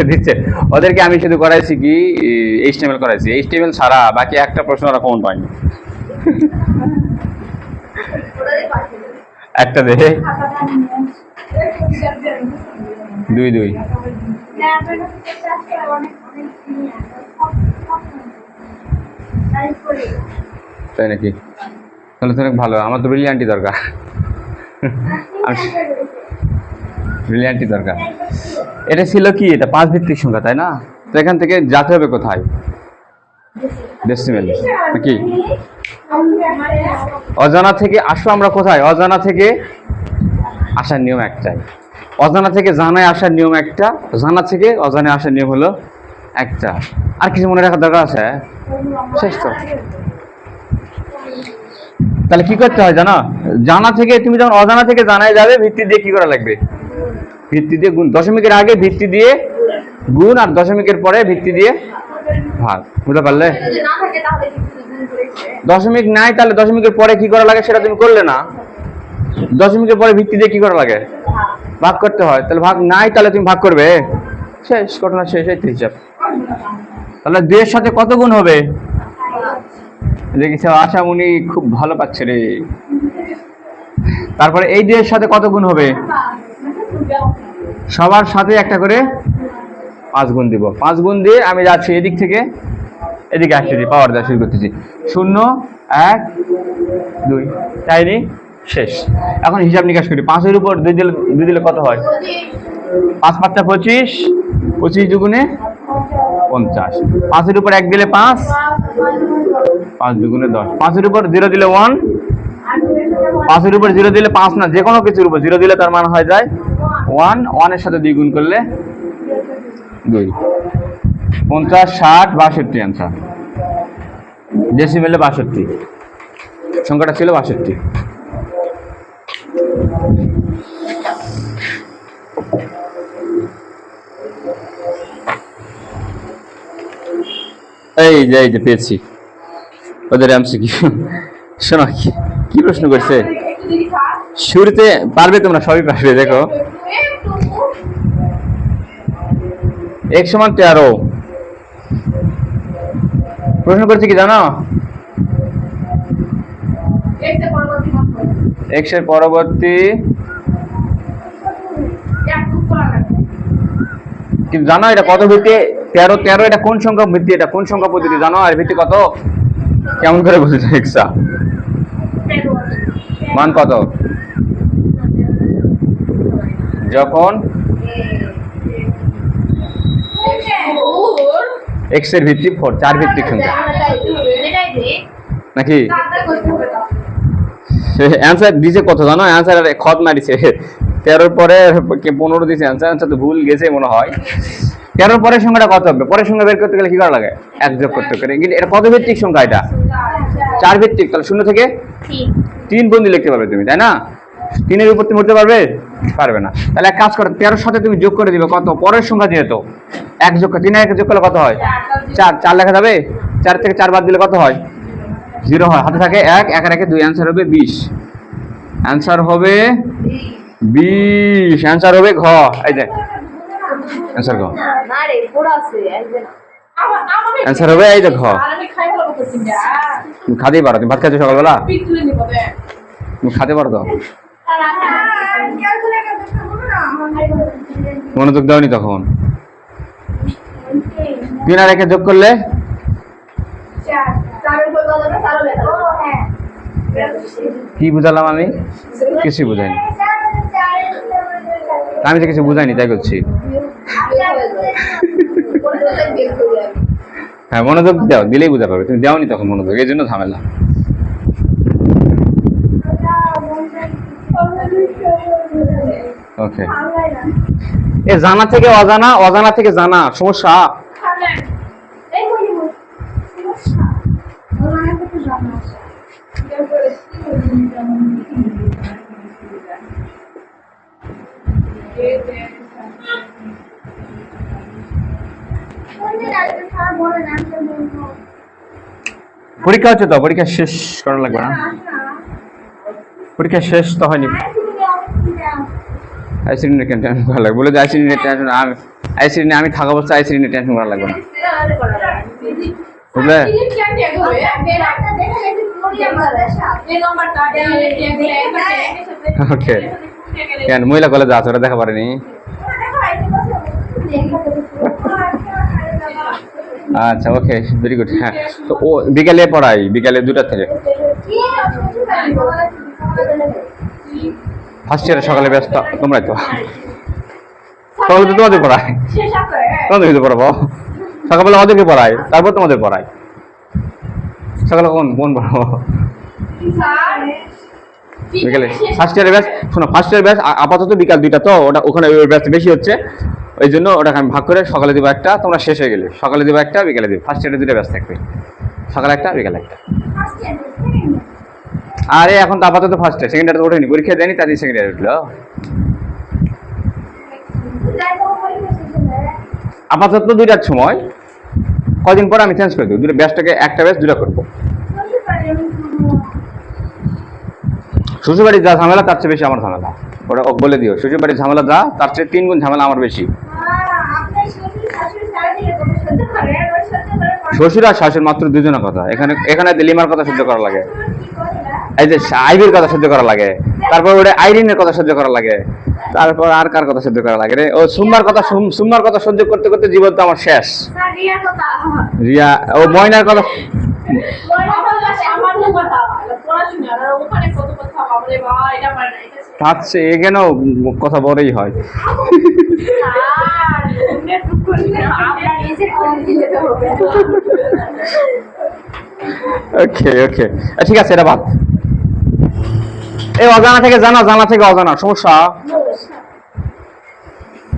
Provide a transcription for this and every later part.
দিচ্ছে ওদেরকে। আমি শুধু করাইছি কি এইচটিএমএল করাইছি, এইচটিএমএল ছাড়া বাকি একটা প্রশ্ন ওরা কমন পায়নি। একটা দে, 2-2। তাই নাকি? তাহলে তো অনেক ভালো। আমার তো ব্রিলিয়ান্টই দরকার, ব্রিলিয়ান্টই দরকার। এটা ছিল কি, এটা 5 ভিত্তিক সংখ্যা তাই না? তো এখান থেকে যেতে হবে কোথায়? ডেসিমেল নাকি? অজানা থেকে আসো আমরা কোথায়? অজানা থেকে আসার নিয়ম একটাই, অজানা থেকে জানায় আসার নিয়ম একটা, জানা থেকে অজানায় আসার নিয়ম হলো একটা। আর কিছু মনে রাখার দরকার আছে? শেষ তো। তাহলে কি করতে হয় জানো? জানা থেকে তুমি যখন অজানা থেকে জানায় যাবে, ভিত্তি দিয়ে কি করা লাগবে? ভিত্তি দিয়ে গুণ। দশমিকের আগে ভিত্তি দিয়ে গুণ, আর দশমিকের পরে ভিত্তি দিয়ে ভাগ। বুঝতে পারলে? দশমিক নাই তাহলে দশমিকের পরে কি করা লাগে সেটা তুমি করলে না। দশমিকের পরে ভিত্তি দিয়ে কি করা লাগে? ভাগ করতে হয়। তাহলে ভাগ নাই তাহলে তুমি ভাগ করবে, শেষ, ঘটনা শেষ। এই হিসাব। তাহলে 2 এর সাথে কত গুণ হবে? দেখিস আশামণি খুব ভালো পাচ্ছে রে। তারপরে এই 2 এর সাথে কত গুণ হবে? সবার সাথে একটা করে 5 গুণ দিব। 5 গুণ দিয়ে আমি যাচ্ছি এদিক থেকে এদিকে আসছি, পাওয়ার দেওয়া শুরু করতেছি। 0, 1, 2, তাইনি? শেষ। এখন হিসাব নিকাশ করি। 5 এর উপর 2 দিলে কত হয়? 5 5 25, 25 দুগুণে 50। 5 এর উপর 1 দিলে 5, 5 দুগুণে 10। 5 এর উপর 0 দিলে 1, 5 এর উপর 0 দিলে 5 না, যে কোনো কিছুর উপর 0 দিলে তার মান হয়ে যায় 1। 1 এর সাথে 2 গুণ করলে 2। 50, 60, 62 आंसर। डेसिमेले 62 সংখ্যাটা ছিল 62। এই যে পেয়েছি ওদের এমসিকিউ। শোনো কি প্রশ্ন করছে শুরুতে, পারবে তোমরা, সবই পারবে। দেখো x = 13 প্রশ্ন করছে কি জানো? x এর পরবর্তী কিন্তু জানো এটা কত ভিত্তি? 13 এটা কোন সংখ্যা ভিত্তি? এটা কোন সংখ্যা পদ্ধতি জানো? আর ভিত্তি কত? কেমন করে বলতে এক্সা মান কত? যখন x এর ভিত্তি 4, 4 ভিত্তিক সংখ্যা নাকি? অ্যানসার দিছে কত জানো? অ্যানসার খত মারিছে 13 পরে 15 দিছে অ্যানসার। অ্যানসার তো ভুল গেছে মনে হয়। 13 পরের সংখ্যাটা কত হবে? পরের সংখ্যা বের করতে গেলে কি করা লাগে? 1 যোগ করতে পারে। কিন্তু এটা কত ভিত্তিক সংখ্যা? এটা 4 ভিত্তিক। তাহলে 0 থেকে 3 বন্ধু লিখতে পারবে তুমি, তাই না? 3 এর উপর তুমি উঠতে পারবে? পারবে না। তাহলে এক কাজ করো, 13 সাথে তুমি যোগ করে দিবে কত? পরের সংখ্যা যেহেতু 1 যোগ করে 3 এর 1 যোগ করলে কত হয়? 4। 4 লেখা যাবে? 4 থেকে 4 বাদ দিলে কত হয়? 0 হয়। হাতে থাকে 1, 1 রেখে 2। অ্যানসার হবে 20। অ্যানসার হবে 20। অ্যানসার হবে ঘ। এই যে অ্যানসার ঘ। না রে পুরো আছে আসবে না। অ্যানসার হবে এই যে ঘ। আমি খাই ভালো করতেছি না। তুমি খাতেই পারো? তুমি ভাত খাচ্ছো সকালবেলা? পিটুলে নিব দে। তুমি খেতে পারো তো? মনোযোগ দাওনি তখন। 3 আর 1 যোগ করলে 4। 4 এর উপর কত? 4 হবে। হ্যাঁ। কি বুঝালাম আমি? কিছু বুঝাইনি। আমি তো কিছু বুঝাইনি, তাই করছি। হ্যাঁ মনোযোগ দাও, দিলেই বুঝা পাবে। তুমি দাওনি তখন মনোযোগ, এই জন্য ঝামেলা। ওকে, এ জানা থেকে অজানা, অজানা থেকে জানা সমস্যা। পরীক্ষা হচ্ছে তো, পরীক্ষা শেষ করা লাগবে না? পরীক্ষা শেষ তো হয়নি। আইসিডি নেট টেনশন করা লাগবে বলে যে আইসিডি নেট টেনশন আর আইসি নিয়ে আমি থাকা অবস্থা আইসি নিয়ে টেনশন করা লাগবে না, বুঝলে? ওকে, কেন মহিলা কলেজে আছে ওরা দেখা পারেনি? আচ্ছা ওকে, ভেরি গুড। হ্যাঁ, তো ও বিকালে পড়াই, বিকালে 2টা থেকে। ফার্স্ট ইয়ারে সকালে ব্যস্ত তোমরাই তো, সকালে তো তোমাদের পড়াই, তোমাদের কিছু পড়াবো, সকালবেলা ওদেরকে পড়াই, তারপর তোমাদের পড়াই। সকালে কোন কোন পড়াবো? বিকালে ফার্স্ট ইয়ারের ব্যাচ। শোনো, ফার্স্ট ইয়ার ব্যাচ আপাতত বিকাল 2টা, তো ওটা ওখানে ওই ব্যাচ বেশি হচ্ছে, ওই জন্য ওটাকে আমি ভাগ করে সকালে দেবো একটা, তোমরা শেষ হয়ে গেলে সকালে দেবো একটা, বিকালে দেবো। ফার্স্ট ইয়ারে 2টা ব্যাচ থাকবে, সকালে একটা বিকালে একটা। আরে এখন তো আপাতত ফার্স্ট ইয়ার, সেকেন্ড ইয়ার তো ওঠেনি, পরীক্ষা দেয়নি, তাদের সেকেন্ড ইয়ার উঠলো। আপাতত 2টার সময়, কদিন পর আমি চেঞ্জ করে দেবো, 2টা ব্যাচটাকে একটা ব্যাচ 2টা করবো। শ্বশুরবাড়ির যা ঝামেলা তার চেয়ে বেশি আমার ঝামেলা, ওটা বলে দিও। শ্বশুরবাড়ির ঝামেলা যা, তার চেয়ে 3 গুণ ঝামেলা আমার বেশি। শ্বশুর আর শাশুর মাত্র 2জনের কথা, এখানে লিমার কথা সহ্য করা লাগে, এই যে আইবির কথা সহ্য করা লাগে, তারপর ওটা আইরিনের কথা সহ্য করা লাগে, তারপর আর কার কথা সহ্য করা লাগে রে? ও সুম্মার কথা সহ্য করতে করতে জীবন তো আমার শেষ। রিয়া, ও ময়নার কথা, থাকছে এখানেও কথা বড়ই হয়। ওকে ওকে, ঠিক আছে, এটা বাদ। এই অজানা থেকে জানা, জানা থেকে অজানা, সমস্যা।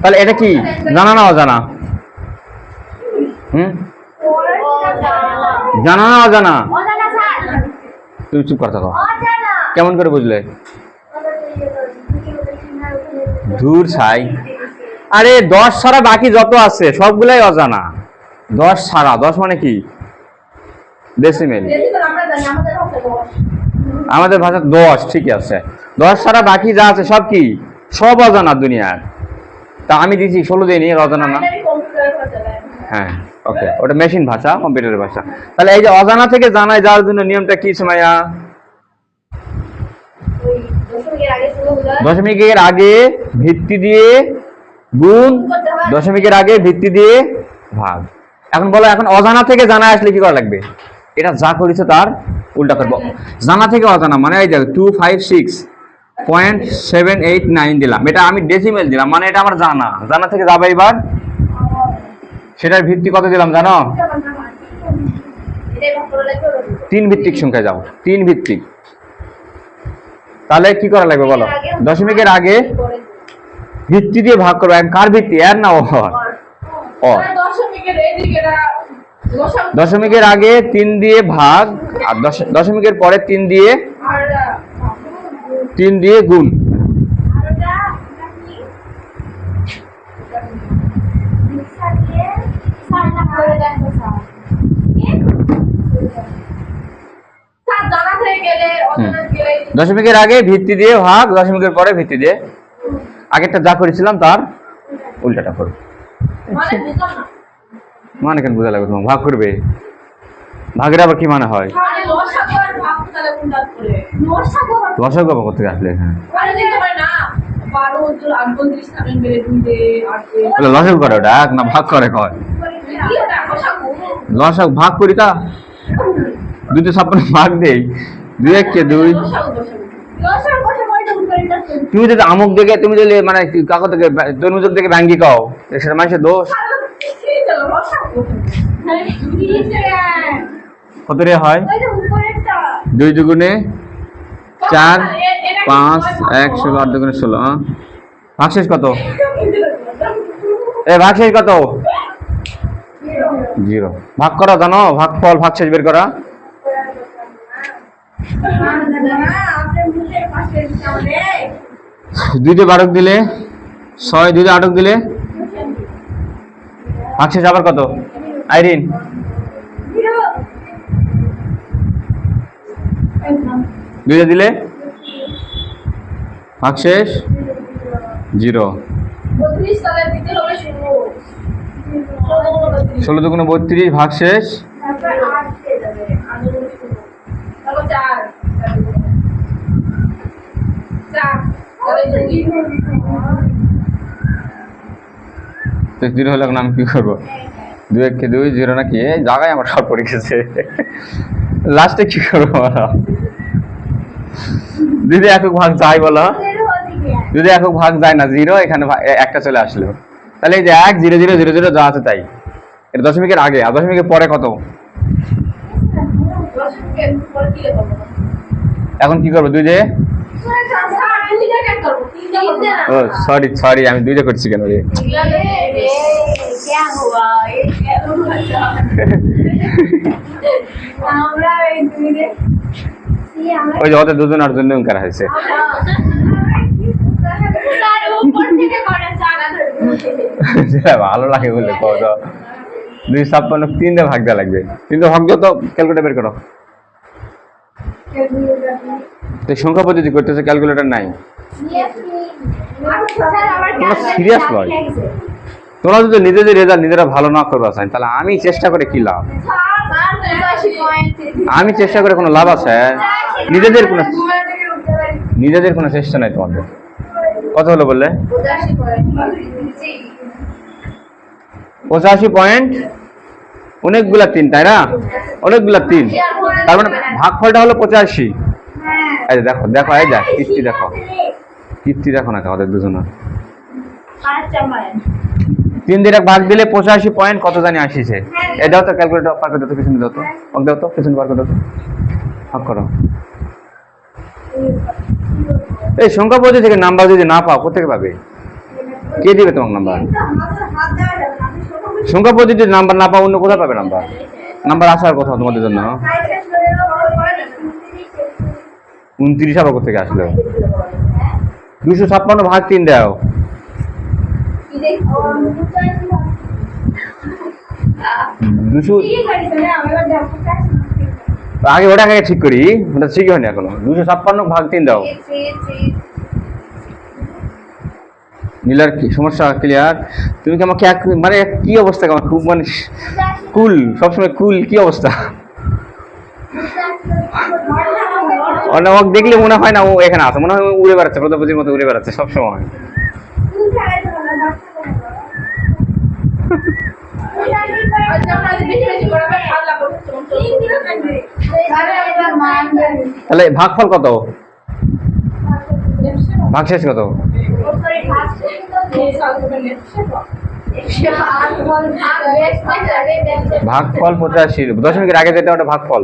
তাহলে এটা কি জানা না অজানা? জানা না অজানা? তুমি চুপ করে থাকো। কেমন করে বুঝলে? দূর ছাই, আরে 10 ছাড়া বাকি যত আছে সবগুলাই অজানা। 10 ছাড়া, 10 মানে কি? ডেসিমেল। আমাদের ভাষা 10, ঠিক আছে। 10 ছাড়া বাকি যা আছে সব কি? সব অজানা দুনিয়ার। তা আমি দিছি 16 দিনই অজানা না? হ্যাঁ ওকে, ওটা মেশিন ভাষা, কম্পিউটারের ভাষা। তাহলে এই যে অজানা থেকে জানায় যাওয়ার জন্য নিয়মটা কি সুমাইয়া? দশমিকের আগে ভিত্তি দিয়ে গুণ, দশমিকের আগে ভিত্তি দিয়ে ভাগ। এখন বলো, এখন অজানা থেকে জানা আসলে কি করা লাগবে? এটা যা করেছে তার উল্টা করবো। জানা থেকে অজানা মানে এই যে 256.789 দিলাম, এটা আমি ডেসিমেল দিলাম, মানে এটা আমার জানা। জানা থেকে যাবে এবার, সেটার ভিত্তি কত দিলাম জানো? 3 ভিত্তিক সংখ্যায় যাও, 3 ভিত্তিক। তাহলে কি করা লাগবে বলো? দশমিকের আগে ভিত্তি দিয়ে ভাগ করবো। কার ভিত্তি? এর না ওর? দশমিকের আগে 3 দিয়ে ভাগ, আর দশমিকের পরে 3 দিয়ে গুণ। দশমিকের আগে ভিত্তি দিয়ে ভাগ, দশমিকের পরে ভিত্তি দিয়ে। আগেরটা যা করেছিলাম তার উল্টাটা করো। মানে কেন বোঝা লাগবে তোমার? ভাগ করবে, ভাগের আবার কি মানে হয়? লসাগু আবার করতে আসলে এখানে লসাগু করে ওটা না ভাগ করে? কয় লসাগু ভাগ করি তা 256 ভাগ দেই, 2 1 কে 2। তুমি যদি আমুক দেখে, তুমি যদি মানে কাকো থেকে তরমুজক থেকে ভাঙ্গি খাও, সেটা মানুষের দোষ। কত রে হয়? 2 দুগুণে 4, 5, 1 16, 8 দুগুণে 16। ভাগশেষ কত? ভাগশেষ কত? 0। ভাগ করা জানো? ভাগফল, ভাগশেষ বের করা। 2 দিয়ে 12 দিলে 6, 2 দিয়ে 8 দিলে ভাগশেষ আবার কত? আইরিন 2 দিলে ভাগশেষ 0। 16 দুগুণে 32 ভাগ শেষ। তারপর 8 পেয়ে যাবে আন্দোলন শুরু। তারপর 4 জিরো হলে এখন আমি কি করবো? 2 1 2 0 নাকি এই জায়গায় আমার সব পড়ে গেছে। লাস্টে কি করবো আমরা? যদি একক ভাগ যায় বলো, যদি একক ভাগ যায় না 0, এখানে একটা চলে আসলো, তাহলে এই যে 1 0 0 0 0 যা আছে তাই। এটা দশমিকের আগে, আর দশমিকের পরে কত? এখন কি করবো? 2 দিয়ে ও সরি আমি 2 দিয়ে করছি কেন রে? ওই যে ওদের দুজনের জন্য করা হয়েছে। ভালো লাগে বলে কত 256 3 দিয়ে ভাগ দেওয়া লাগবে। 3 দিয়ে ভাগ দাও তো, ক্যালকুলেটর বের করো। তো সংখ্যা পদ্ধতি করতেছে, ক্যালকুলেটর নাই। সিরিয়াস নয়, তোমরা যদি নিজেদের রেজাল্ট নিজেরা ভালো না করবা চাই, তাহলে আমি চেষ্টা করে কি লাভ? আমি চেষ্টা করে কোনো লাভ আছে? নিজেদের কোনো চেষ্টা নাই তোমাদের। কত হলো বললে? 85 পয়েন্ট। অনেকগুলা 3, তাই না? অনেকগুলা 3, তার মানে ভাগফলটা হলো 85। এই যে দেখো দেখো, এই যা কীর্তি দেখো, কীর্তি দেখো না আমাদের দুজনের। 3 দিয়ে ভাগ দিলে 85 পয়েন্ট কত জানি আসিছে। এই দাও তো ক্যালকুলেটর পার করে দাও তো, পিছনে দাও তো, দাও তো পিছনে পার করে দাও তো, ভাগ করো। এই সংখ্যা পদ্ধতি থেকে নাম্বার যদি না পাও, কোথেকে পাবে? কে দিবে তোমার নাম্বার? সংখ্যা পদ্ধতির নাম্বার না পাও, অন্য কোথায় পাবে নাম্বার? নাম্বার আসার কথা তোমাদের জন্য। 29 আবার কোথেকে আসলো? 256 ভাগ 3 দাও। আগে ওটাকে ঠিক করি, ওটা ঠিক হয়নি এখনো। 256 ভাগ 3 দাও। নীলার কি সমস্যা? ক্লিয়ার? তুমি কি আমাকে মানে কি অবস্থা? আমার খুব মানে কুল, সবসময় কুল, কি অবস্থা? অনেক দেখলে মনে হয় না ও এখানে আছে, মনে হয় উড়ে বেড়াচ্ছে, প্রজাপতির মতো উড়ে বেড়াচ্ছে সবসময়। তাহলে ভাগফল কত? ভাগশেষ কত? ভাগফল 85। দশমিকের আগে যেটা ওটা ভাগফল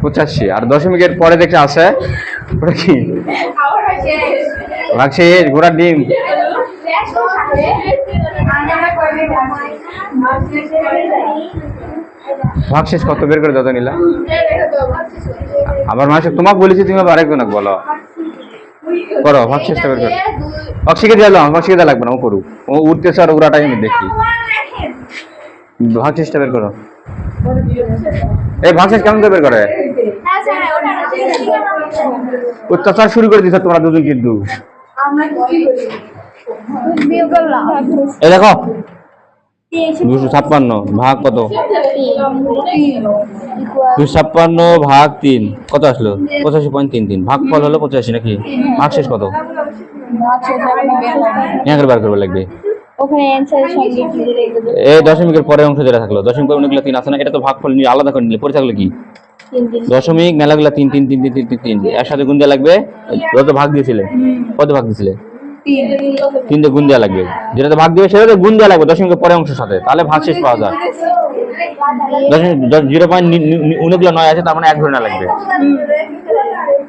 85, আর দশমিকের পরে দেখে আছে ওটা কি? ভাগশেষ, ঘোড়ার ডিম। ভাগশেষ কত বের করে দাও তো নীলা। আবার মাসে তোমাকে বলেছি, তুমি আবার আরেকজনকে বলো। করো ভাগশেষটা বের করো। অক্সিকে দিয়ে দাও, অক্সিকে দেওয়া লাগবে না, ও করুক। ও উঠতেছে আর উড়াটাই আমি দেখি। ভাগশেষটা বের করো। এই ভাগশেষ কেমন করে বের করে? অত্যাচার শুরু করে দিচ্ছে তোমরা দুজন কিন্তু। এই দেখো 256 ভাগ কত? 256 ভাগ 3 কত আসলো? 85.33। ভাগফল হলো 85 নাকি? ভাগশেষ কত? এখানে বার করবে লাগবে। এই দশমিকের পরের অংশ যেটা থাকলো, দশমিক পরে অনেকগুলো 3 আছে না, এটা তো ভাগফল নিয়ে আলাদা করে নিলে পরে থাকলো কি? দশমিক মেলাগুলা 3 3 3 3 3 3 একসাথে গুণ দেওয়া লাগবে। যত ভাগ দিয়েছিলে, কত ভাগ দিয়েছিলে? 3 দিয়ে গুণ দেওয়া লাগবে। যেটাতে ভাগ দিবে সেটাতে গুণ দেওয়া লাগবে দশমিকের পরের অংশের সাথে, তাহলে ভাগশেষ পাওয়া যায়। দশমিক 0.9 আছে, তার মানে 1 ধরে না লাগবে,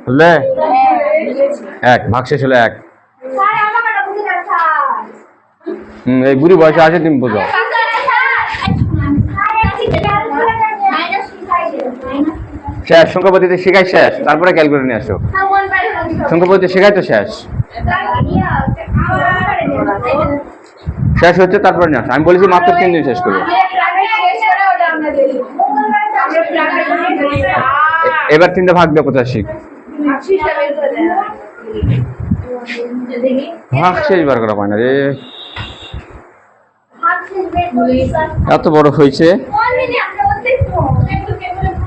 বুঝলে? 1 ভাগশেষ হলো 1। এই বুড়ি বয়সে আছে, তুমি বুঝো। শেষ, সংখ্যা পদ্ধতি শেখাই শেষ, তারপরে ক্যালকুলেটর নিয়ে আসো। সংখ্যা পদ্ধতি শেখাই তো শেষ, শেষ হচ্ছে তারপরে নিয়ে আসো। আমি বলেছি মাত্র 3 দিন শেষ করবো। এবার 3 দিয়ে ভাগ দাও 85। ভাগ শেষ বার করা পায় না রে। এত বড় হয়েছে।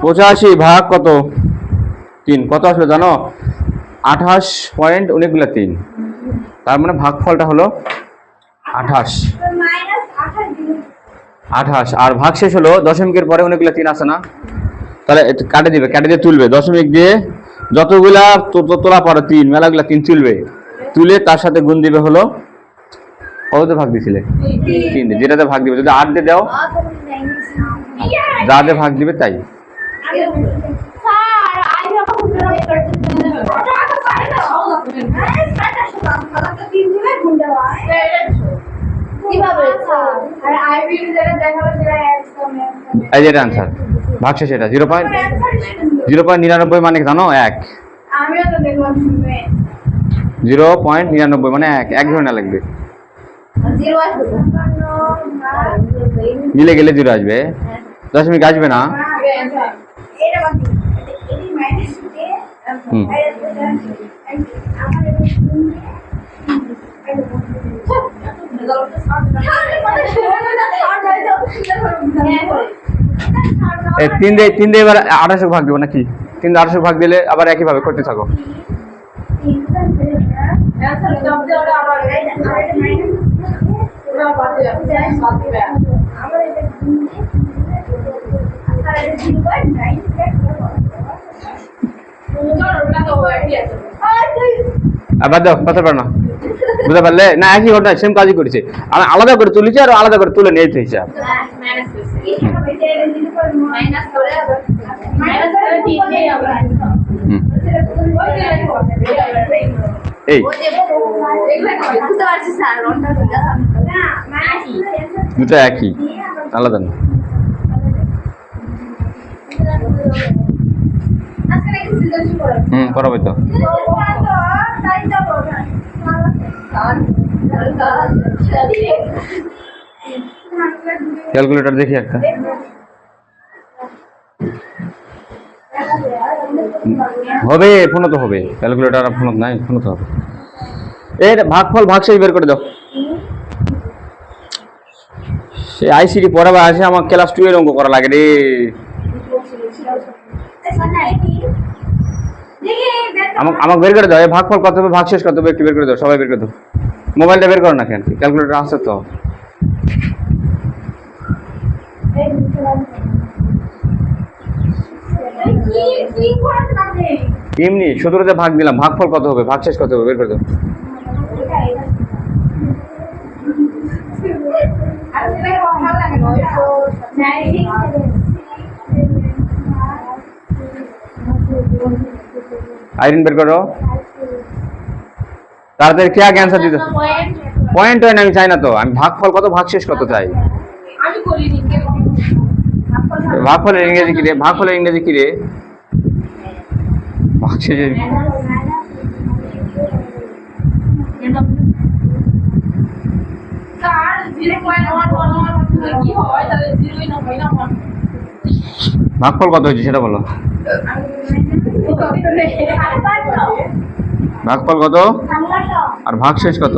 85 ভাগ কত 3 কত আসলো জানো? 28 পয়েন্ট অনেকগুলো 3, তার মানে ভাগফলটা হলো 28। 28 আর ভাগ শেষ হলো দশমিকের পরে অনেকগুলো 3 আছে না, তাহলে কাটে দিবে, কাটে দিয়ে তুলবে দশমিক দিয়ে, যতগুলা তোলা পরে 3 মেলাগুলা 3 তুলবে, তুলে তার সাথে গুণ দিবে হলো কততে ভাগ দিছিলে 3 দিয়ে, যেটাতে ভাগ দিবে, যদি 8 দিয়ে দাও যা দিয়ে ভাগ দিবে তাই। এই যে আনসার ভাগ শেষ, এটা 0.99 মানে জানো 1, 0.99 মানে 1 ধরে না লাগবে, মিলে গেলে 0 আসবে, দশমিক আসবে না। এই 3 দিয়ে এবার 28 ভাগ দেবো নাকি? 3 দিয়ে 28 ভাগ দিলে আবার একই ভাবে করতে থাকো। আবার দাও, কথা পার না, বুঝতে পারলে না? একই ঘটনা, সেম কাজই করেছে, আমি আলাদা করে তুলেছি আর আলাদা করে তুলে নিয়েছি হিসাব। এই দুটো একই, আলাদা না। করাবে তো। ক্যালকুলেটর দেখি একটা, হবে ফোন তো হবে, ক্যালকুলেটর ফোন নাই, ফোন তো হবে। এর ভাগফল ভাগশেষ বের করে দাও। সে আইসিডি পড়াবে আসে, আমার ক্লাস 2 এর অঙ্ক করা লাগে রে। আমাকে বের করে দাও, এই ভাগফল কত হবে, ভাগশেষ কত হবে, একটু বের করে দাও, সবাই বের করে দাও। মোবাইলটা বের করো না কেন, ক্যালকুলেটর আছে তো। এমনি 17তে ভাগ দিলাম, ভাগফল কত হবে, ভাগশেষ কত হবে, বের করে দাও। আইরিন বের করো তাড়াতাড়ি, কে আগে অ্যান্সার দিতে। পয়েন্ট হয় না, আমি চাই না তো, আমি ভাগফল কত ভাগশেষ কত চাই। ভাগফলের ইংরেজি কি রে, ভাগফলের ইংরেজি কি রে, ভাগশেষের ভাগফল কত হয়েছে সেটা বলো। ভাগফল কত আর ভাগশেষ কত?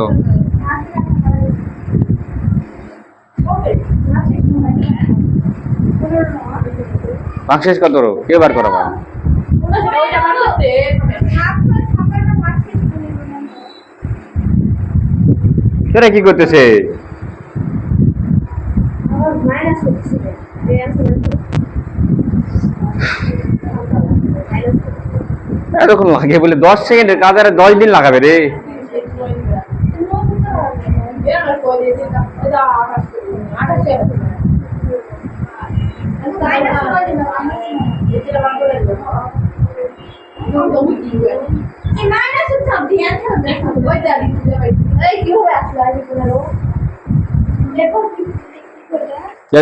ভাগশেষ কত রো, কে বার করা ভাই? সেটা কি করতেছে? এরকম লাগে বলে 10 সেকেন্ডের কাজ আর 10 দিন লাগাবে রে।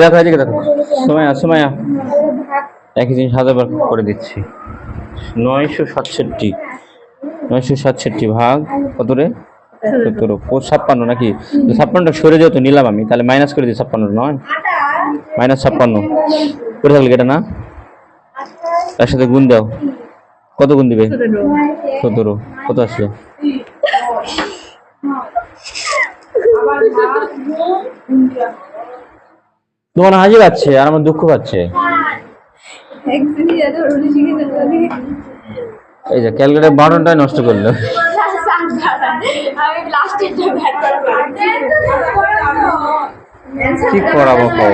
দেখো এদিকে দেখো, সময় সময় একই জিনিস হাজারবার করে দিচ্ছি। 967 ভাগ কত রে, 57 নাকি? 56টা সরে যেহেতু নিলাম আমি, তাহলে মাইনাস করে দিই 56 নয়, -56 করে থাকলে এটা না, তার সাথে গুণ দাও, কত গুণ দিবে? 17, কত আসলো? তোমার হাসি পাচ্ছে আর আমার দুঃখ পাচ্ছে। এই যে ক্যালকুলেটর বাটনটাই নষ্ট করলো। আমি লাস্টে কি করাবো কও?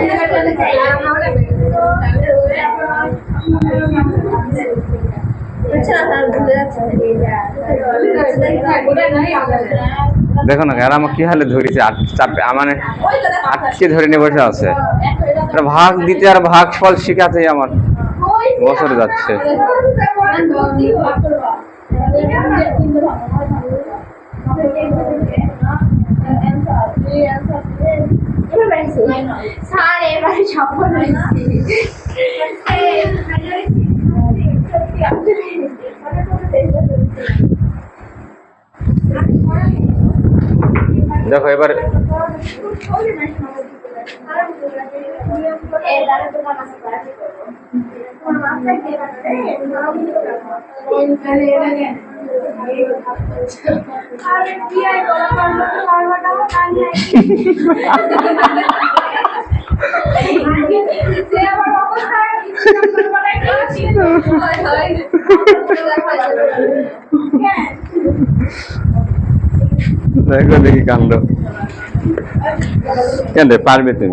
দেখো না আর আমার কি হালে ধরেছে, চাপে মানে আটকে ধরে নিয়ে বসে আছে। এটা ভাগ দিতে আর ভাগ ফল শিখাতেই আমার বছর যাচ্ছে। দেখো এবার দেখো দেখি কাণ্ড। কেন রে, পারবে তুমি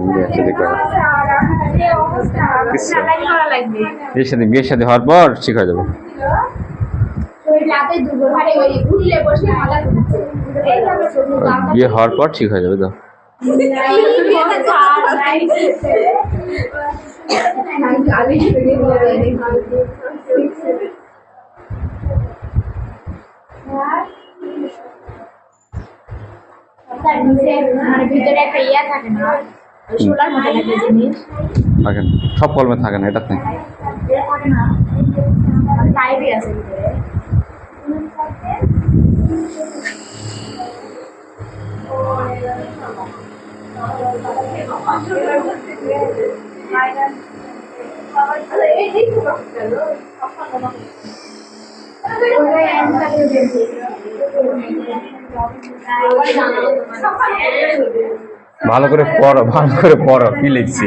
বিয়ের সাথে হওয়ার পর ঠিক হয়ে যাবে। বিয়ে হওয়ার পর ঠিক হয়ে যাবে তো। ভিতরে একটা ইয়া থাকে না, সোলার মতো একটা জিনিস থাকে না, সব কলমে থাকে না, এটা নেই। থাকে না, টাইপই আছে ভিতরে। ভালো করে পড়ো, ভালো করে পড়ো কি লিখছি।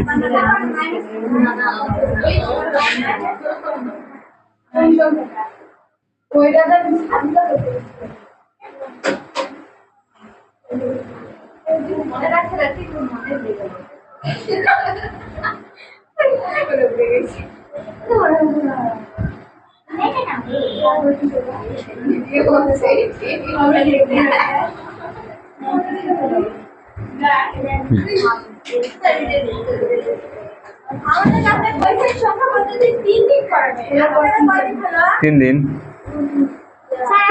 তিন দিন,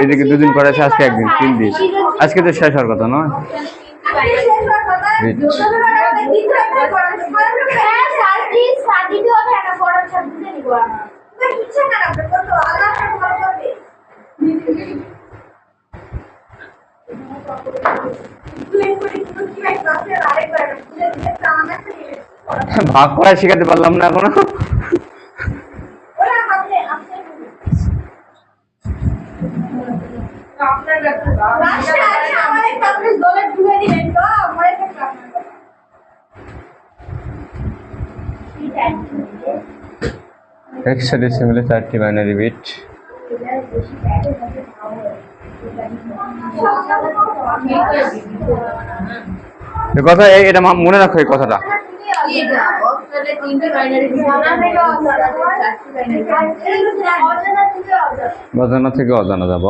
এদিকে দুদিন করেছে, আজকে একদিন, 3 দিন। আজকে তো শেষ হওয়ার কথা নয়। ভাগ করা শিখাতে পারলাম না এখনো। হেক্সাডেসিমালে 4টি বাইনারি বিট। কথা এটা মনে রাখো, এই কথাটা। অজানা থেকে অজানা যাব।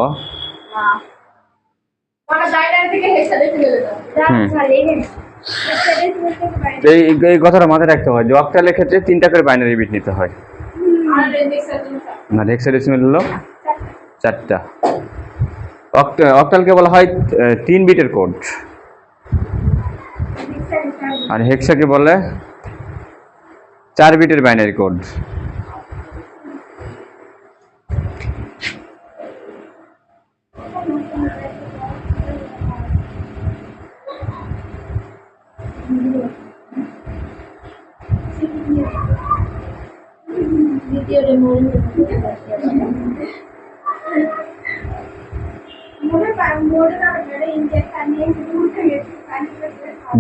এই কথাটা মাথায় রাখতে হয় যে অক্টালের ক্ষেত্রে 3টা করে বাইনারি বিট নিতে হয়, আর হেক্সাডেসিমাল হলো 4টা। অক্টালকে বলা হয় 3 বিটের কোড, আর হেক্সাকে বলে 4 বিটের বাইনারি কোড।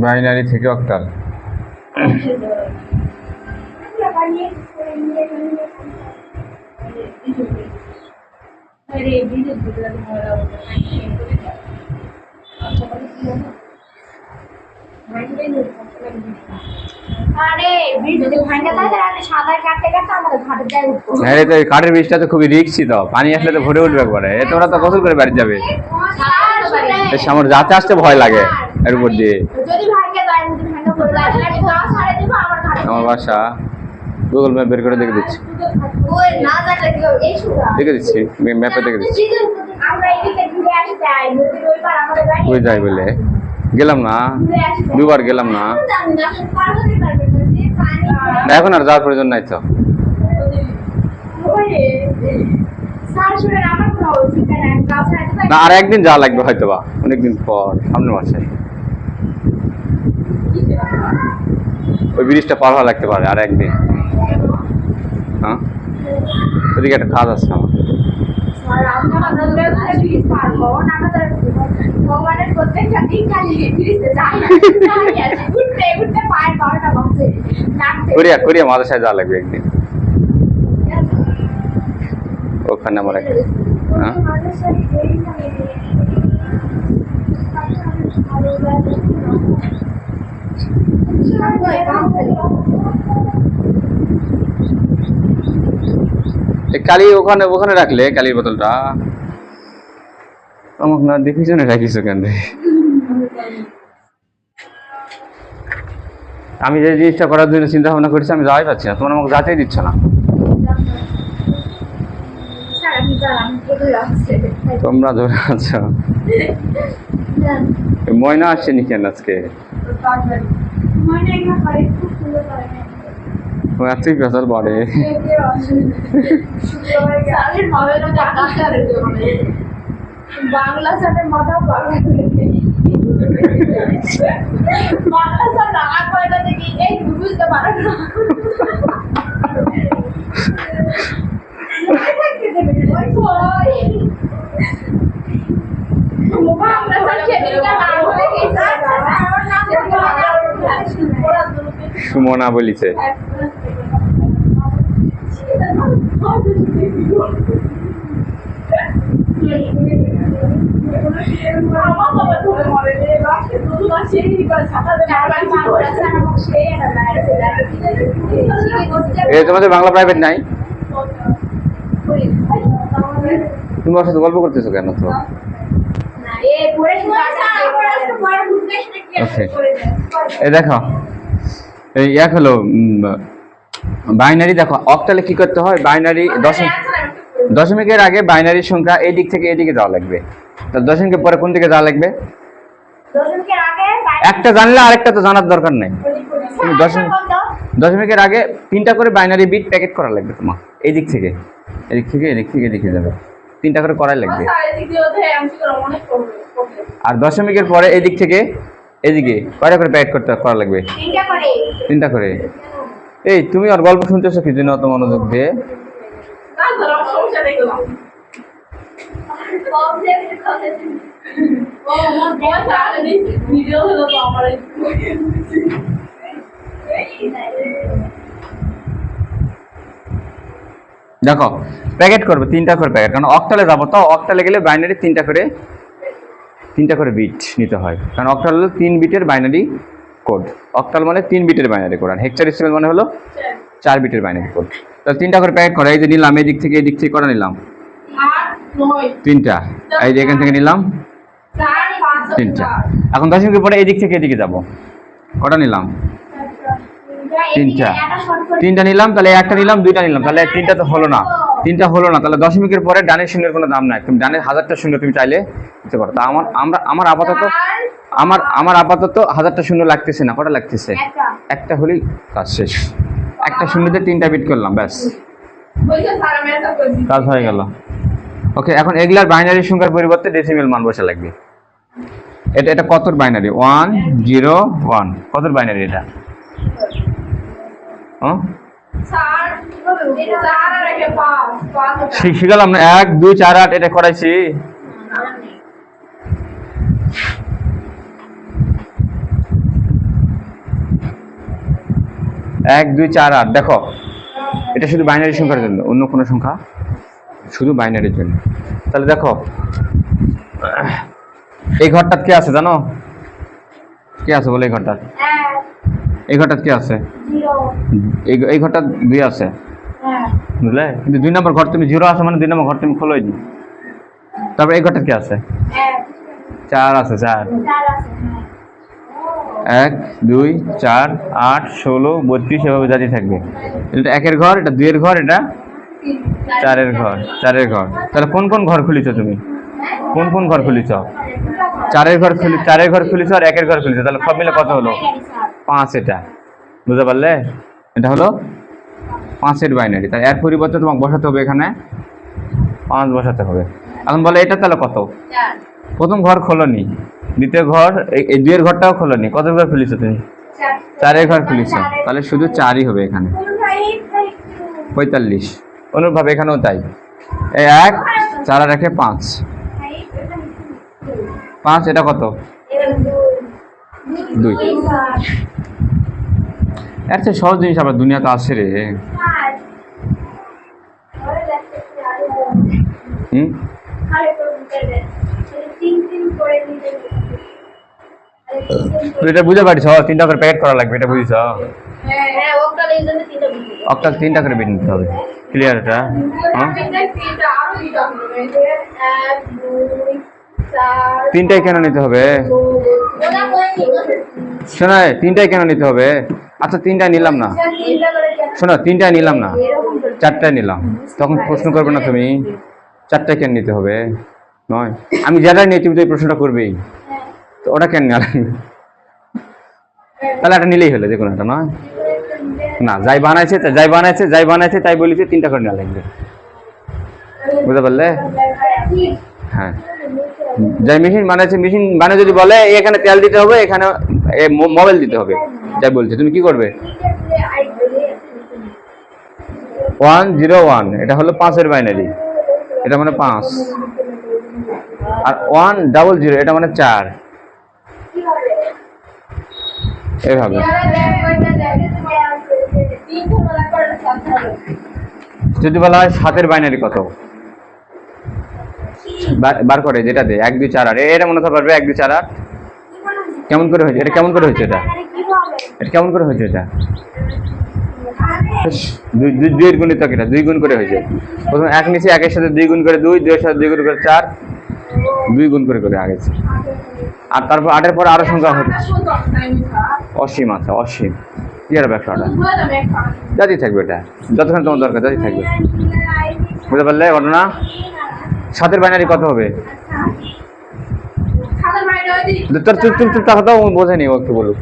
বাইনারি থেকে অক্টাল। আরে ব্রিজ যদি ভাঙে যায় তাহলে সাঁতার কাটতে কাটতে আমাদের ঘাটের জায়গায় উঠবো। হ্যাঁ রে, তো এই কাঠের ব্রিজটা তো খুবই রিস্কি, তো পানি আসলে তো ভরে উঠবে একবারে, এ তোমরা তো গোসল করে বাড়ি যাবে। এই সামনে যাতে আসতে ভয় লাগে এর উপর দিয়ে। যদি ভাঙে যায়, যদি ভাঙে পড়ে যায় তাহলে আমি গাছ ছাড়ে দিব আমার ঘাটে। আমার বাসা গুগল ম্যাপ বের করে দেখে দিচ্ছি, ওই না জানলে কি হবে? এই সুরা দেখে দিচ্ছি, ম্যাপে দেখে দিচ্ছি। আমরা এদিকে ঘুরে আসি তাই নদীর ওই পার আমাদের বাড়ি। কই যাই বলে গেলাম না, ঘুরে আসি তাই। দুবার গেলাম না, জানি না পারবো না যে পানি এখন আর যাওয়ার প্রয়োজন নাই তো। ওই স্যার শুনে আমার কোনো অসুবিধা নাই, আমি গাছ ছাড়তে পারি। না, আর একদিন যাওয়া লাগবে হয়তো বা, অনেকদিন পর, সামনের মাসে। ওই ব্রিজটা পার হওয়া লাগতে পারে আর একদিন। হ্যাঁ, ওদিকে একটা কাজ আছে আমার। স্যার আমরা ব্রিজ পার করব না, আমাদের ভগবানের প্রত্যেকটা দিন খালি ব্রিজে যাই না, যাই আসি, উঠতে উঠতে পায়ের পাওয়াটা বাজে নামতে। কোরিয়া মাদ্রাসায় যাওয়া লাগবে একদিন, ওখানে আমার একটা। হ্যাঁ, এই কালি ওখানে ওখানে রাখলে, কালির বোতলটা আমাকে না দিয়ে পিছনে রাখিস কেন রে? আমি যে জিনিসটা করার জন্য চিন্তা ভাবনা করছি আমি যাওয়াই পাচ্ছি না, তোমার আমাকে যাতেই দিচ্ছ না। তোমরা ধরে আছো। ময়না আসছে নি কেন আজকে? ও এতই পেশাল বাড়ে। বাংলা সাথে মাথা বাংলা বাংলা স্যার রাগ করে না দেখি এই বুঝতে পারে না। সুমনা বলিছে। তোমাদের বাংলা প্রাইভেট নাই? তুমি ওর সাথে গল্প করতেছো কেন? তো এই দেখো, এই এক হলো বাইনারি। দেখো অক্টালে কি করতে হয়, বাইনারি দশমিকের আগে বাইনারি সংখ্যা এই দিক থেকে এদিকে যাওয়া লাগবে। তাহলে দশমিকের পরে কোন দিকে যাওয়া লাগবে? একটা জানলে আরেকটা তো জানার দরকার নেই। তুমি দশমিকের আগে 3টা করে বাইনারি বিট প্যাকেট করা লাগবে তোমার, এই দিক থেকে এদিক থেকে এদিক থেকে এদিকে যাবে, 3টা করে করাই লাগবে। আর দশমিকের পরে এই দিক থেকে এদিকে কয়টা করে প্যাকেট করা লাগবে? 3টা করে। এই তুমি আর গল্প শুনতেছো কি জন্য অত মনোযোগ দিয়ে? দেখো প্যাকেট করবে 3টা করে প্যাকেট, কারণ অক্টালে যাবো তো, অক্টালে গেলে বাইনারি 3টা করে বিট নিতে হয়, কারণ অক্টাল হলো 3 বিটের বাইনারি কোড। অক্টাল মানে 3 বিটের বাইনারি কোড, আর হেক্সাডেসিমাল মানে হলো 4 বিটের বাইনারি কোড। তো 3টা করে প্যাকেট করা, এই যে নিলাম এই দিক থেকে করে নিলাম 3টা, এই যে এখান থেকে নিলাম 3টা। এখন দশমিকের পরে এই দিক থেকে এদিকে যাবো, কটা নিলাম? 3টা নিলাম, তাহলে একটা নিলাম, 2টা নিলাম, তাহলে 3টা তো হলো না, 3টা হলো না। তাহলে দশমিকের পরে ডানের শূন্যের কোনো দাম নাই, তুমি ডানের 1000টা শূন্য তুমি চাইলে দিতে পারো। তা আমার আপাতত 1000টা শূন্য লাগতেছে না, কটা লাগতেছে? একটা হলেই কাজ শেষ। একটা শূন্যতে 3টা বিট করলাম, ব্যাস কাজ হয়ে গেল। ওকে, এখন এগুলার বাইনারি সংখ্যার পরিবর্তে ডেসিমেল মান বসা লাগবে। এটা কতর বাইনারি? 1 0 1 কতর বাইনারি এটা? শিখালাম না 1 2 4 8 এটা করাইছি। 1 2 4 8 দেখো এটা শুধু বাইনারি সংখ্যার জন্য, অন্য কোনো সংখ্যা শুধু বাইনারির জন্য। তাহলে দেখো এই ঘরটা কে আছে জানো? কে আছে বলে এই ঘরটা? এই ঘরটা কে আছে? এই ঘরটা 2 আছে, বুঝলে? কিন্তু 2 নম্বর ঘর তুমি 0 আছে মানে 2 নম্বর ঘর তুমি খোলোই নি। তারপর এই ঘরটা কে আছে? 4 আছে, 4। 1 2 4 8 16 32 এভাবে জাতি থাকবে। এটা 1 এর ঘর, এটা 2 এর ঘর, এটা 4 এর ঘর, 4 এর ঘর। তাহলে কোন কোন ঘর খুলিছো তুমি? কোন কোন ঘর খুলিছ? 4 এর ঘর খুলি, 4 এর ঘর খুলিছ আর 1 এর ঘর খুলিছ। তাহলে সব মিলে কত হলো? 5। এটা বুঝতে পারলে? এটা হলো 5 এর বাইনারি। তাই এর পরিবর্তে তোমাকে বসাতে হবে এখানে 5 বসাতে হবে। এখন বলে এটা তাহলে কত? প্রথম ঘর খোলনি, দ্বিতীয় ঘর, এই 2 এর ঘরটাও খোলনি, কত ঘর খুলিছ তুমি? 4 এর ঘর খুলিছ, তাহলে শুধু 4ই হবে এখানে, 45। অনুরূপভাবে এখানেও তাই, এই 1 4 আর 1 5, 5 এটা কত? 2। এর চেয়ে সহজ জিনিস আবার দুনিয়াতে আছে রে। এটা বুঝতে পারছ? 3টা করে প্যাকেট করা লাগবে, এটা বুঝছ? অক্টাল 3টা করে বের নিতে হবে। ক্লিয়ার এটা? হ্যাঁ, 3টাই কেন নিতে হবে? শোনো, 3টাই কেন নিতে হবে? আচ্ছা 3টা নিলাম না, শোনো 3টা নিলাম না, 4টাই নিলাম, তখন প্রশ্ন করবে না তুমি 4টাই কেন নিতে হবে? নয়, আমি যেটাই নিই তুমি তো এই প্রশ্নটা করবেই, তো ওটা কেন নেওয়া লাগবে? তাহলে এটা নিলেই হলো, যে কোনো একটা নয় না, যাই বানাইছে তাই বলেছে 3টা করে নেওয়া লাগবে। বুঝতে পারলে? হ্যাঁ, যাই মেশিন বানাইছে, মেশিন বানায় যদি বলে এখানে তেল দিতে হবে, এখানে মোবাইল দিতে হবে, যাই বলছে, তুমি কি করবে? 101 এটা হলো 5 এর বাইনারি, এটা মানে 5। আর 100 এটা মানে 4। এইভাবে যদি বলা হয় 7 এর বাইনারি কত, বার করে যেটাতে 1 2 4 8, এটা মনে করতে পারবে 1 2 4 8 কেমন করে হয়েছে? এটা কেমন করে হয়েছে? এটা কেমন করে হয়েছে? এটা 2 এর গুণিতক, এটা 2 গুণ করে হয়েছে। প্রথমে 1 নিচে, 1 এর সাথে 2 গুণ করে 2, 2 এর সাথে 2 গুণ করে 4, 2 গুণ করে করে আগেছে। আর তারপর 8 এর পর আরো সংখ্যা হচ্ছে অসীম, আছে অসীম। কি আর ব্যবসাটা জাতি থাকবে, এটা যতক্ষণ তোমার দরকার জাতি থাকবে। বুঝতে পারলে ঘটনা? 7 এর বাইনারি কত হবে? তোর চুপ চুপ চুপ টাকা তো বোঝেনি, ও একটু বলুক।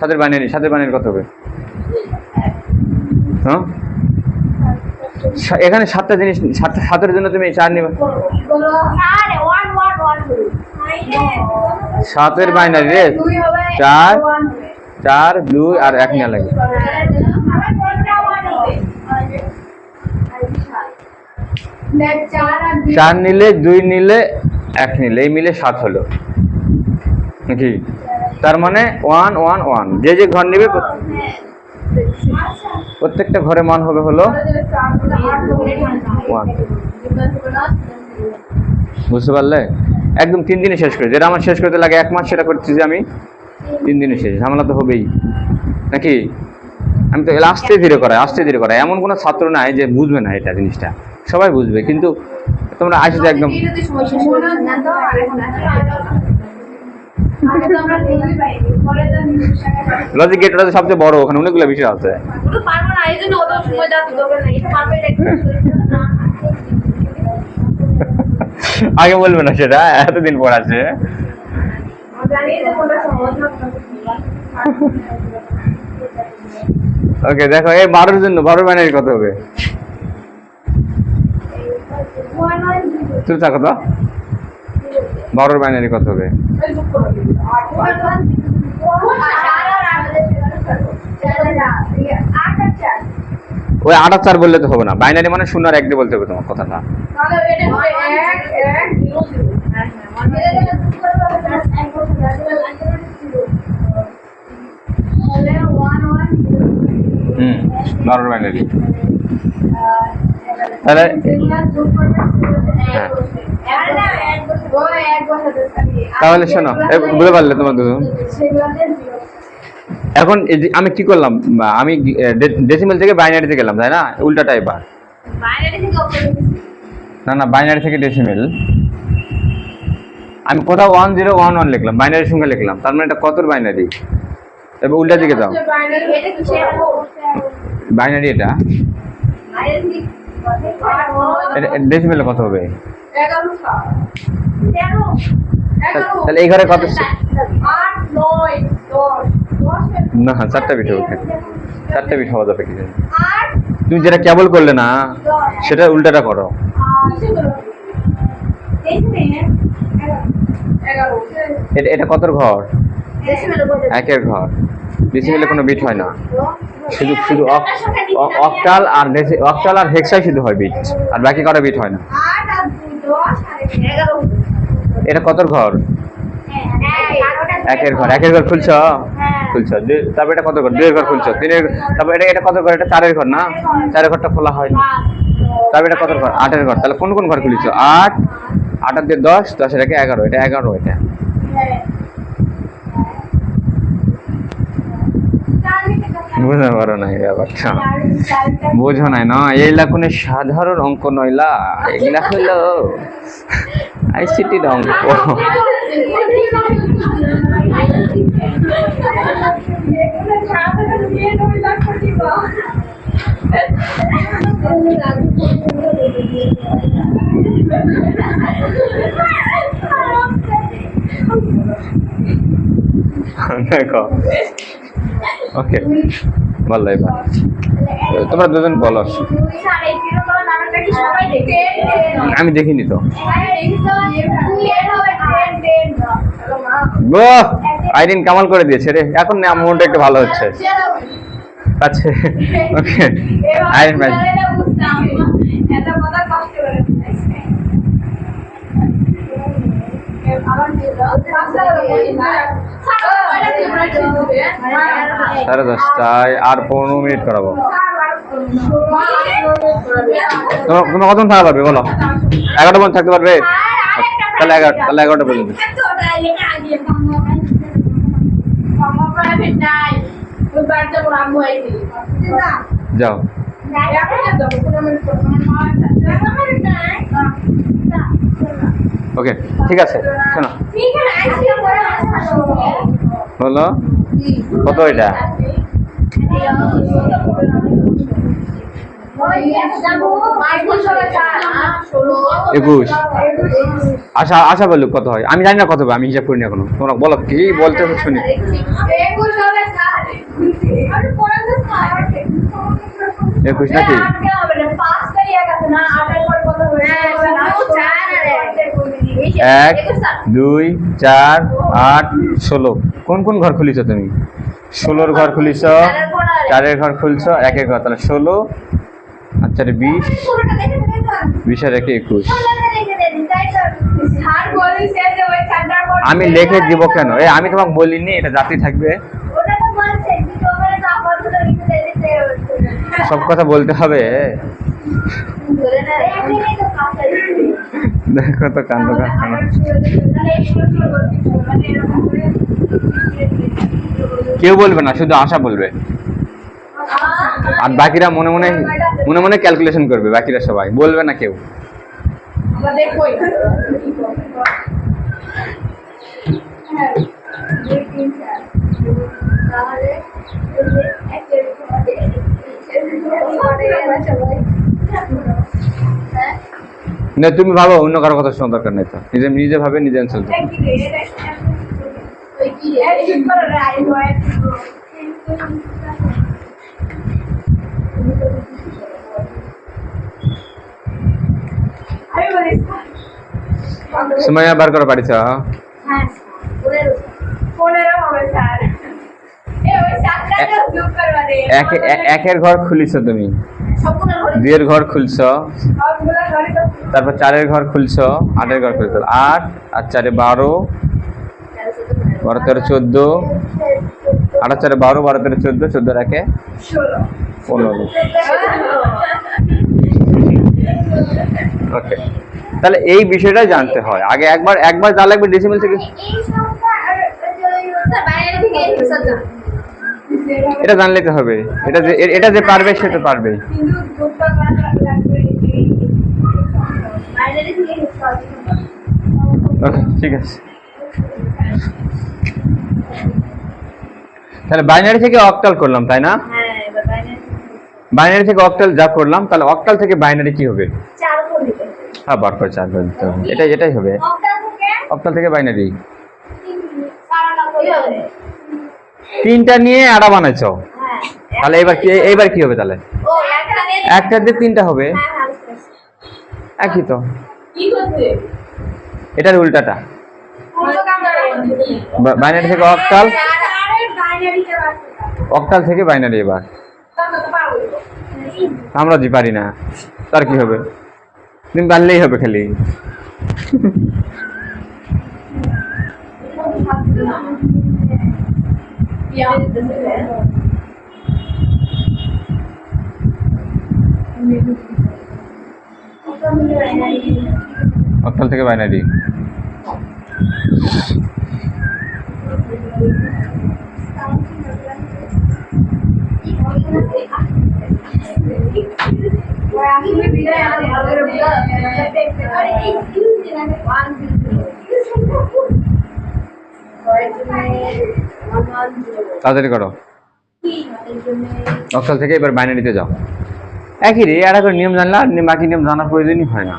7 এর বাইনারি কত হবে? হ্যাঁ, এখানে 7টা জিনিস, 7এর জন্য তুমি 4 নিবে। 7 এর বাইনারি রে 4 4 2 আর 1 নেওয়া লাগবে। 4 নিলে, 2 নিলে, 1 নিলে, এই মিলে 7 হলো নাকি? তার মানে 1 1 1, যে যে ঘর নেবে প্রত্যেকটা ঘরে মান হবে হলো 1। বুঝতে পারলে? একদম 3 দিনে শেষ করে, যেটা আমার শেষ করতে লাগে 1 মাস, সেটা করছি যে আমি 3 দিনে শেষ। ঝামেলা তো হবেই নাকি? আমি তো আস্তে ধীরে করাই, এমন কোনো ছাত্র নাই যে বুঝবে না, এটা জিনিসটা সবাই বুঝবে, কিন্তু তোমরা আসে যে একদম লজিক গেটটা সবচেয়ে বড়, ওখানে অনেকগুলো বিষয় আছে। আগে বলবে না, সেটা এতদিন পর আছে। ওকে, দেখো এই 12 জন্য 12 বাইনারি কত হবে? তুমি থাকো তো, 12 বাইনারি কত হবে? ওই 8 আর 4 বললে তো হবে না, বাইনারি মানে 0 আর 1 দিয়ে বলতে হবে তোমার কথাটা। 12 বাইনারি। তাহলে হ্যাঁ। তাহলে শোনো, বুঝতে পারলে তোমার দুজন? এখন এই যে আমি কি করলাম, আমি ডেসিমেল থেকে বাইনারিতে গেলাম, তাই না? উল্টাটা এবার না, বাইনারি থেকে ডেসিমেল। আমি কোথাও 1011 লিখলাম, বাইনারি সংখ্যা লিখলাম, তার মানে এটা কতর বাইনারি? এবার উল্টা দিকে যাও, বাইনারি এটা ডেসিমেলে কত হবে? তাহলে এই ঘরে কত? না, 4টা বিট হবে। 4টা বিট হওয়া যাবে কি? তুমি যেটা কেবল করলে না, সেটা উল্টাটা করো। এটা কতর ঘর? 1-এর ঘর। ডেসিমেলে কোনো বিট হয় না, শুধু অক্টাল আর হেক্সাই শুধু হয় বিট, আর বাকি কটা বিট হয় না। এটা কতর ঘর? 1-এর ঘর। 1-এর ঘর খুলছ? তারপর এটা কত ঘর? 2-এর ঘর খুলছ। 3-এর, তারপর এটা কত ঘর? এটা 4-এর ঘর না? 4-এর ঘরটা খোলা হয়নি। তারপর এটা কত ঘর? 8-এর ঘর। তাহলে কোন ঘর খুলিছ? 8 8 আর 10, 10-এর 11, এটা 11। এটা বুঝতে পারো না এই ব্যাপারটা? বোঝো নাই না? এইগুলা কোনো সাধারণ অঙ্ক নইলা, এগুলা হলো আইসিটির অঙ্ক। দেখো, ওকে বললো। এবার তোমরা দুজন বলো। আমি দেখিনি তো। আইরিন কামাল করে দিয়েছে রে, এখন না মনটা একটু ভালো হচ্ছে। আচ্ছা, ওকে আইরিন ভাই, সাড়ে 10টায় আর 15 মিনিট করাবো। তোমরা কতক্ষণ থাকতে পারবে বলো? 11টা পর্যন্ত থাকতে পারবে? তাহলে 11টা পর্যন্ত যাও। ওকে, ঠিক আছে। শোনো, বলো কত এটা? 21। আশা বললো কত হয়? আমি জানি না কত হবে, আমি হিসাব করিনি এখনো। তোমরা বলো, কি বলতে শুনি। 21 নাকি? 1 2 4 8 16। কোন ঘর খুলিছ তুমি? 16-র ঘর খুলিছ, 4-এর ঘর খুলছ, 1-এর ঘর। তাহলে 16 আর 4 20, 20 আর 1 21। আমি লিখে দিব কেন? আমি তোমাকে বলিনি এটা জাতি থাকবে? সব কথা বলতে হবে? দেখো তো কান্দ কান্দ। কেউ বলবে না, শুধু আশা বলবে, আর বাকিরা মনে মনে ক্যালকুলেশন করবে। বাকিরা সবাই বলবে না, কেউ। না, তুমি ভাবো, অন্য কারো কথা শোনা দরকার নেই তো। নিজে ভাবে নিজে অ্যান্সার দাও। সুমাইয়া বার করে পারিছ? হ্যাঁ, 15 হবে স্যার। 1-এর ঘর খুলিছ তুমি, 2-এর ঘর খুলছ, তারপর 4-এর ঘর খুলছ, 8-এর ঘর খুলছ। 8 আর 4-এ 12, 12 13 14, 8 আর 4-এ 12, 12 13 14, 14 আর 1-এ 15। ওকে, তাহলে এই বিষয়টা জানতে হয় আগে। একবার যা লাগবে ডেসিমেল থেকে, এটা জানলে তো হবে। এটা যে পারবে সে তো পারবে। ওকে, ঠিক আছে। তাহলে বাইনারি থেকে অক্টাল করলাম, তাই না? বাইনারি থেকে অক্টাল যা করলাম, তাহলে অক্টাল থেকে বাইনারি কি হবে? হ্যাঁ, বার করে 4 করে দিতে হবে। এটাই হবে অক্টাল থেকে বাইনারি। 3টা নিয়ে আড়া বানাইছো, তাহলে এইবার কি হবে? তাহলে একটা দিয়ে 3টা হবে, একই তো। এটার উল্টাটা, বাইনারি থেকে অক্টাল, অক্টাল থেকে বাইনারি। এবার আমরা যে পারি না, তার কি হবে? তুমি পারলেই হবে খালি। অক্টাল থেকে বাইনারি। তাড়াতাড়ি করো। অক্টাল থেকে এবার বাইনারিতে যাও। একই রে, আর করে নিয়ম জানলে আর বাকি নিয়ম জানার প্রয়োজনই হয় না,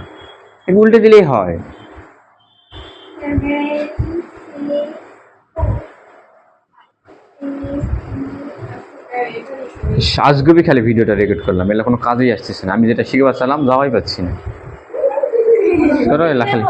উল্টে দিলেই হয়। আজগুবি খালি ভিডিওটা রেকর্ড করলাম, এলা কোনো কাজেই আসতেছে না। আমি যেটা শিখবার চালাম যাওয়াই পাচ্ছি না। এলা খালি